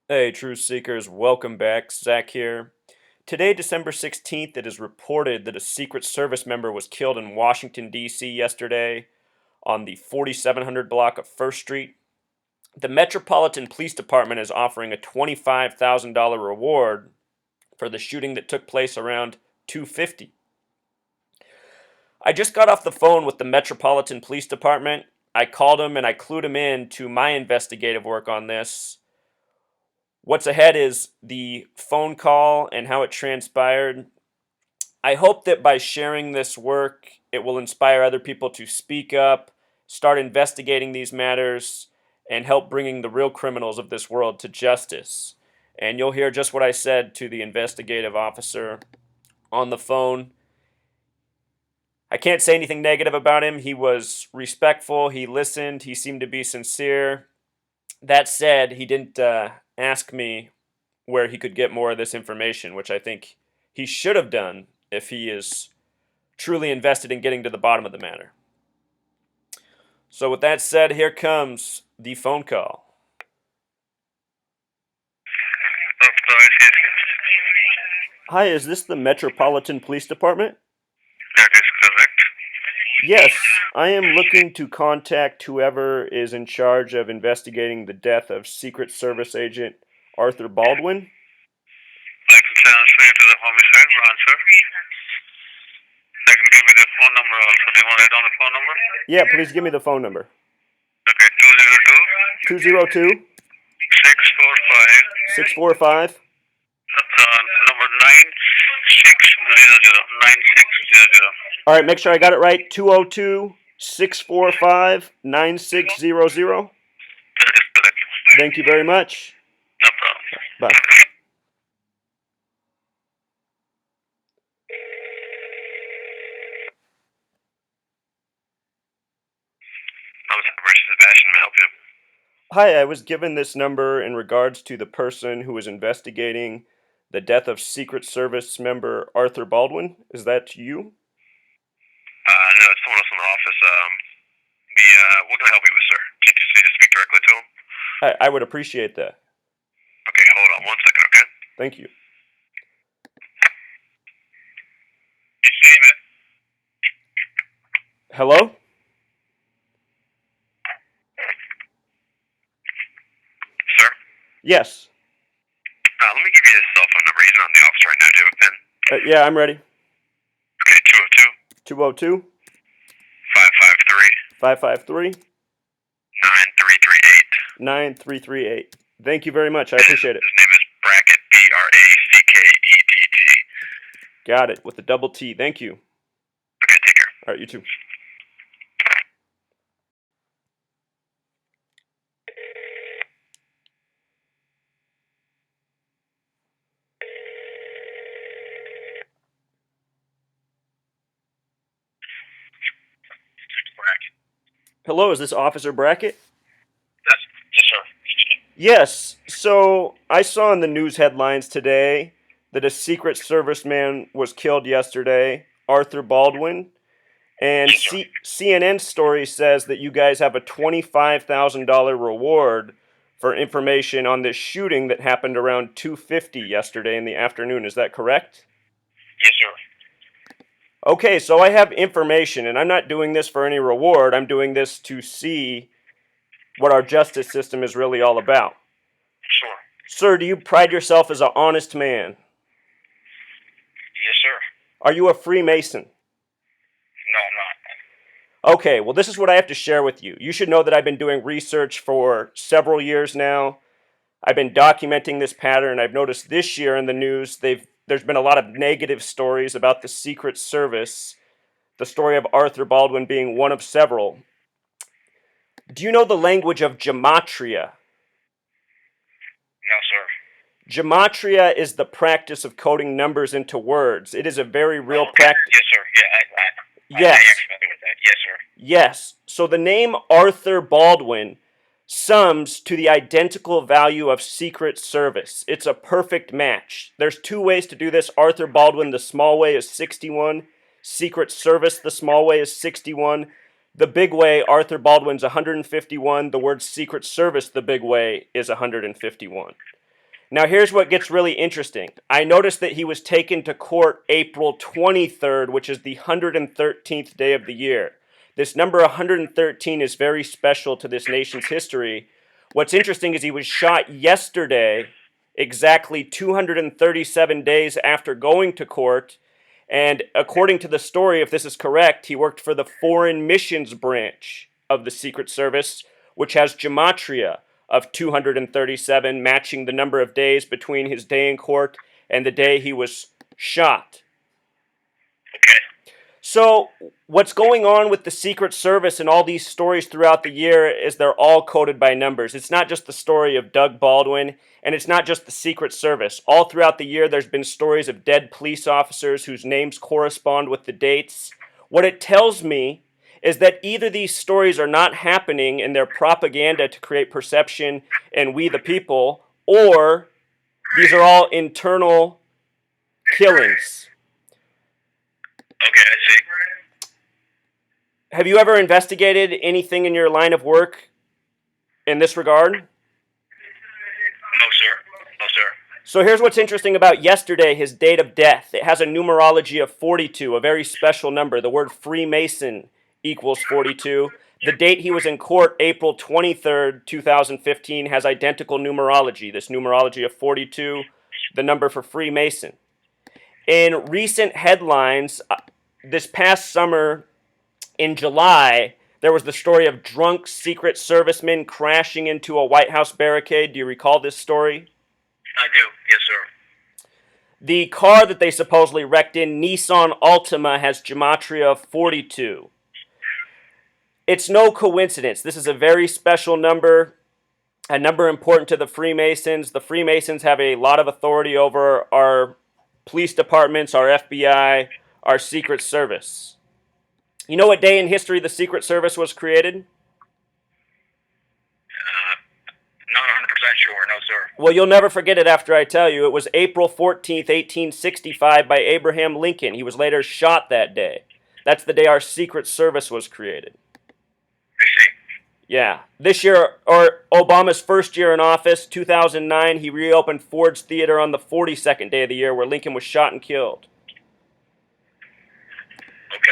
Hey, Truth Seekers, welcome back. Zach here. Today, December 16th, it is reported that a Secret Service member was killed in Washington, D.C. yesterday on the 4700 block of First Street. The Metropolitan Police Department is offering a $25,000 reward for the shooting that took place around 250. I just got off the phone with the Metropolitan Police Department. I called them and I clued them in to my investigative work on this. What's ahead is the phone call and how it transpired. I hope that by sharing this work, it will inspire other people to speak up, start investigating these matters, and help bringing the real criminals of this world to justice. And you'll hear just what I said to the investigative officer on the phone. I can't say anything negative about him. He was respectful, he listened, he seemed to be sincere. That said, he didn't ask me where he could get more of this information, which I think he should have done if he is truly invested in getting to the bottom of the matter. So, with that said, here comes the phone call. Hi, is this the Metropolitan Police Department? That is correct. Yes, I am looking to contact whoever is in charge of investigating the death of Secret Service agent Arthur Baldwin. I can transfer you to the homicide branch, sir. I can give you the phone number also. Do you want to write down the phone number? Yeah, please give me the phone number. Okay, 202 202 645 645. number 9600 9600. All right, make sure I got it right. 202 645 9600. That is correct. Thank you very much. No problem. Bye. I'm Sebastian. May I help you? Hi, I was given this number in regards to the person who was investigating the death of Secret Service member Arthur Baldwin. Is that you? No, it's someone else in the office. What can I help you with, sir? Did you just need to speak directly to him? I would appreciate that. Okay, hold on 1 second, okay? Thank you. His name is Hello? sir. Yes. Let me give you his cell phone number. He's not in the office right now. Do you have a pen? Yeah, I'm ready. Okay, 202 202 553 553 9338. 9338. Thank you very much. I appreciate it. His name is Brackett, Brackett. Got it. With a double T. Thank you. Okay, take care. All right, you too. Brackett. Hello, is this Officer Brackett? Yes, sir. Yes. So I saw in the news headlines today that a Secret Service man was killed yesterday, Arthur Baldwin. And Yes, sir. CNN story says that you guys have a $25,000 reward for information on this shooting that happened around 2:50 yesterday in the afternoon. Is that correct? Yes, sir. Okay, so I have information, and I'm not doing this for any reward. I'm doing this to see what our justice system is really all about. Sure. Sir, do you pride yourself as an honest man? Yes, sir. Are you a Freemason? No, I'm not. Okay, well, this is what I have to share with you. You should know that I've been doing research for several years now. I've been documenting this pattern. I've noticed this year in the news, there's been a lot of negative stories about the Secret Service, the story of Arthur Baldwin being one of several. Do you know the language of gematria? No, sir. Gematria is the practice of coding numbers into words. It is a very real practice. Yes, sir. Yeah, I Yes. actually familiar with that. Yes, sir. Yes. So the name Arthur Baldwin sums to the identical value of Secret Service. It's a perfect match. There's two ways to do this. Arthur Baldwin, the small way, is 61. Secret Service, the small way, is 61. The big way, Arthur Baldwin's 151. The word Secret Service, the big way, is 151. Now, here's what gets really interesting. I noticed that he was taken to court April 23rd, which is the 113th day of the year. This number 113 is very special to this nation's history. What's interesting is he was shot yesterday, exactly 237 days after going to court. And according to the story, if this is correct, he worked for the Foreign Missions Branch of the Secret Service, which has gematria of 237, matching the number of days between his day in court and the day he was shot. Okay. So, what's going on with the Secret Service and all these stories throughout the year is they're all coded by numbers. It's not just the story of Doug Baldwin, and it's not just the Secret Service. All throughout the year, there's been stories of dead police officers whose names correspond with the dates. What it tells me is that either these stories are not happening in their propaganda to create perception in we the people, or these are all internal killings. Okay, I see. Have you ever investigated anything in your line of work in this regard? No, sir. No, sir. So here's what's interesting about yesterday, his date of death. It has a numerology of 42, a very special number. The word Freemason equals 42. The date he was in court, April 23rd, 2015, has identical numerology. This numerology of 42, the number for Freemason. In recent headlines, this past summer, in July, there was the story of drunk Secret Servicemen crashing into a White House barricade. Do you recall this story? I do. Yes, sir. The car that they supposedly wrecked in, Nissan Altima, has gematria of 42. It's no coincidence. This is a very special number, a number important to the Freemasons. The Freemasons have a lot of authority over our police departments, our FBI, our Secret Service. You know what day in history the Secret Service was created? Not 100% sure. No, sir. Well, you'll never forget it after I tell you. It was April 14th, 1865 by Abraham Lincoln. He was later shot that day. That's the day our Secret Service was created. I see. Yeah. This year, or Obama's first year in office, 2009, he reopened Ford's Theater on the 42nd day of the year where Lincoln was shot and killed. Okay.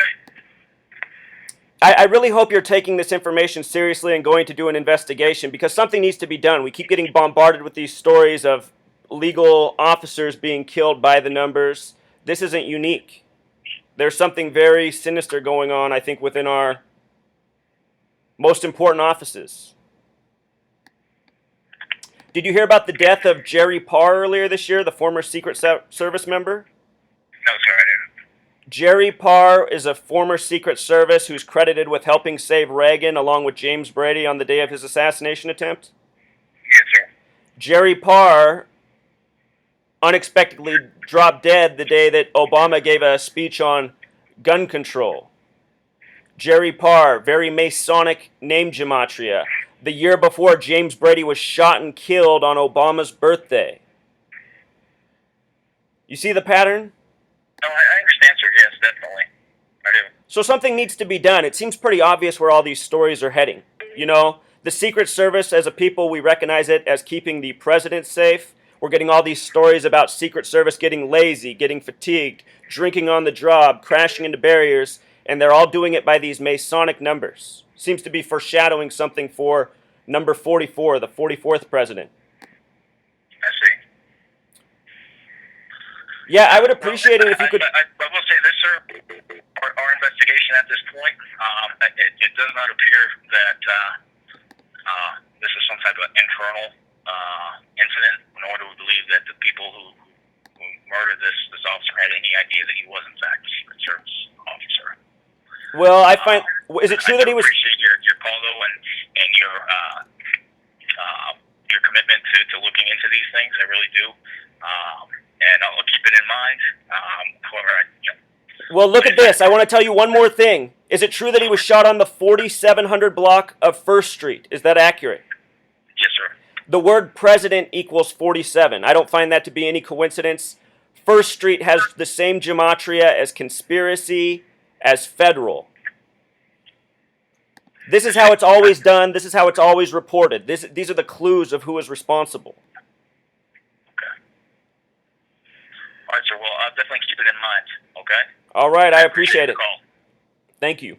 I really hope you're taking this information seriously and going to do an investigation because something needs to be done. We keep getting bombarded with these stories of legal officers being killed by the numbers. This isn't unique. There's something very sinister going on, I think, within our most important offices. Did you hear about the death of Jerry Parr earlier this year, the former Secret Service member? No, sir, I didn't. Jerry Parr is a former Secret Service who's credited with helping save Reagan along with James Brady on the day of his assassination attempt. Yes, sir. Jerry Parr unexpectedly dropped dead the day that Obama gave a speech on gun control. Jerry Parr, very Masonic name gematria. The year before, James Brady was shot and killed on Obama's birthday. You see the pattern? No, I understand, sir. Yes, definitely. I do. So something needs to be done. It seems pretty obvious where all these stories are heading. You know, the Secret Service, as a people, we recognize it as keeping the president safe. We're getting all these stories about Secret Service getting lazy, getting fatigued, drinking on the job, crashing into barriers, and they're all doing it by these Masonic numbers. Seems to be foreshadowing something for number 44, the 44th president. I see. Yeah, I would appreciate it if you could... I will say this, sir. Our investigation at this point, it does not appear that this is some type of internal incident, nor do we believe that the people who murdered this officer had any idea that he was, in fact, a Secret Service officer. Well, I find... Is it true that he was... I appreciate your call, though, and your commitment to looking into these things. I really do. And I'll keep it in mind. However, Well, look at this. I want to tell you one more thing. Is it true that he was shot on the 4700 block of First Street? Is that accurate? Yes, sir. The word president equals 47. I don't find that to be any coincidence. First Street has the same gematria as conspiracy, as federal. This is how it's always done. This is how it's always reported. These are the clues of who is responsible. definitely keep it in mind. Okay. All right, I I appreciate appreciate the it. call. Thank you.